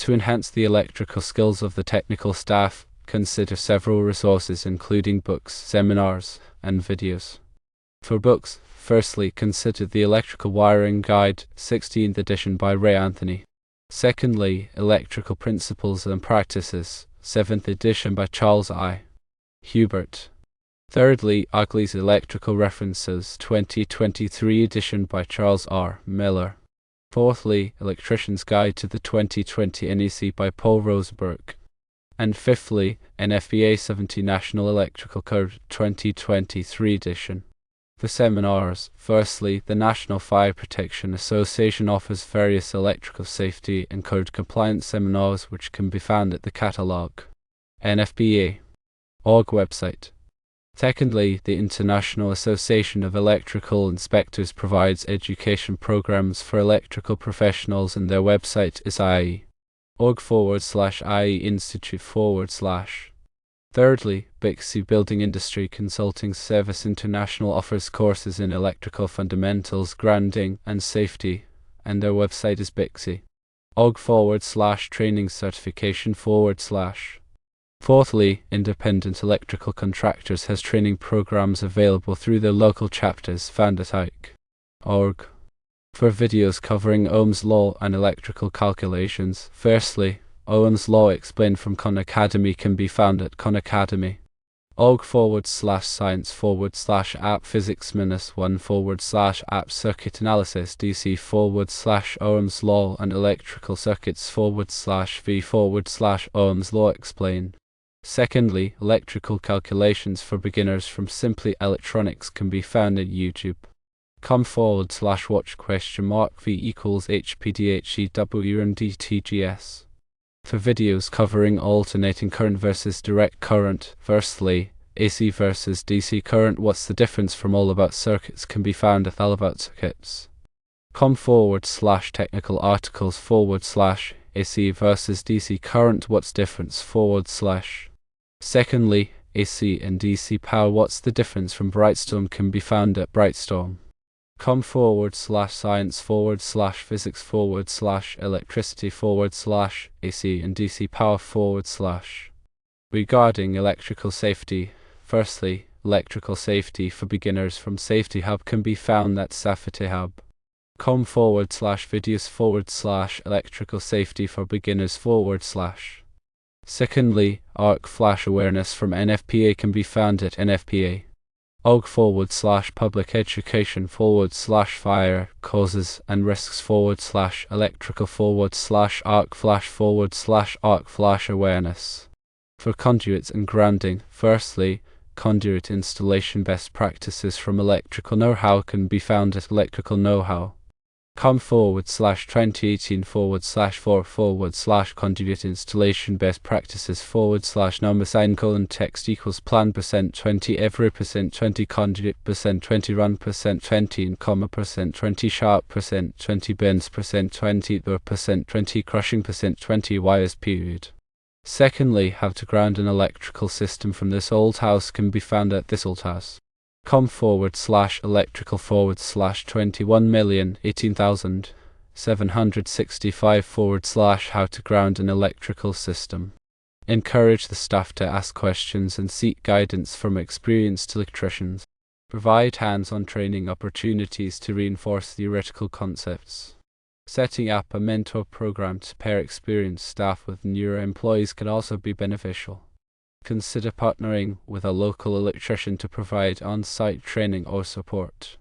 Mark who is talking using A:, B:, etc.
A: To enhance the electrical skills of the technical staff, consider several resources including books, seminars, and videos. For books, firstly, consider the Electrical Wiring Guide, 16th edition by Ray Anthony. Secondly, Electrical Principles and Practices, 7th edition by Charles I. Hubert. Thirdly, Ugly's Electrical References, 2023 edition by Charles R. Miller. Fourthly, Electrician's Guide to the 2020 NEC by Paul Roseberg. And fifthly, NFPA 70 National Electrical Code 2023 edition. For seminars, firstly, the National Fire Protection Association offers various electrical safety and code compliance seminars which can be found at the catalogue NFPA.org website. Secondly, the International Association of Electrical Inspectors provides education programs for electrical professionals, and their website is ie.org/IE Institute/. Thirdly, Bixby Building Industry Consulting Service International offers courses in electrical fundamentals, grounding, and safety, and their website is bixby.org/training certification/. Fourthly, Independent Electrical Contractors has training programs available through their local chapters found at ike.org. For videos covering Ohm's Law and electrical calculations, firstly, Ohm's Law explained from Khan Academy can be found at khanacademy.org/science/app physics-1/app circuit analysis DC/Ohm's Law and electrical circuits/V/Ohm's Law explained. Secondly, electrical calculations for beginners from Simply Electronics can be found at youtube.com/watch?V=HPDHEW and DTGS. For videos covering alternating current versus direct current, firstly, AC versus DC current, what's the difference from All About Circuits can be found at allaboutcircuits.com/technical articles/AC versus DC current, what's difference /. Secondly, AC and DC power, what's the difference from Brightstorm can be found at brightstorm.com/science/physics/electricity/AC and DC power /. Regarding electrical safety, firstly, electrical safety for beginners from Safety Hub can be found at safetyhub.com/videos/electrical safety for beginners /. Secondly, arc flash awareness from NFPA can be found at nfpa.org/public education/fire causes and risks/electrical/arc flash/arc flash awareness. For conduits and grounding, firstly, conduit installation best practices from Electrical Know-How can be found at electrical know-how.com/2018/4/conduit installation best practices/number sign:\text equals plan %20 every %20 conduit %20 run %20 and comma %20 sharp %20 bends %20 the %20 crushing %20 wires period. Secondly, how to ground an electrical system from this old house can be found at thisOldHouse.com/electrical/21018765 / how to ground an electrical system. Encourage the staff to ask questions and seek guidance from experienced electricians. Provide hands-on training opportunities to reinforce theoretical concepts. Setting up a mentor program to pair experienced staff with newer employees can also be beneficial. Consider partnering with a local electrician to provide on-site training or support.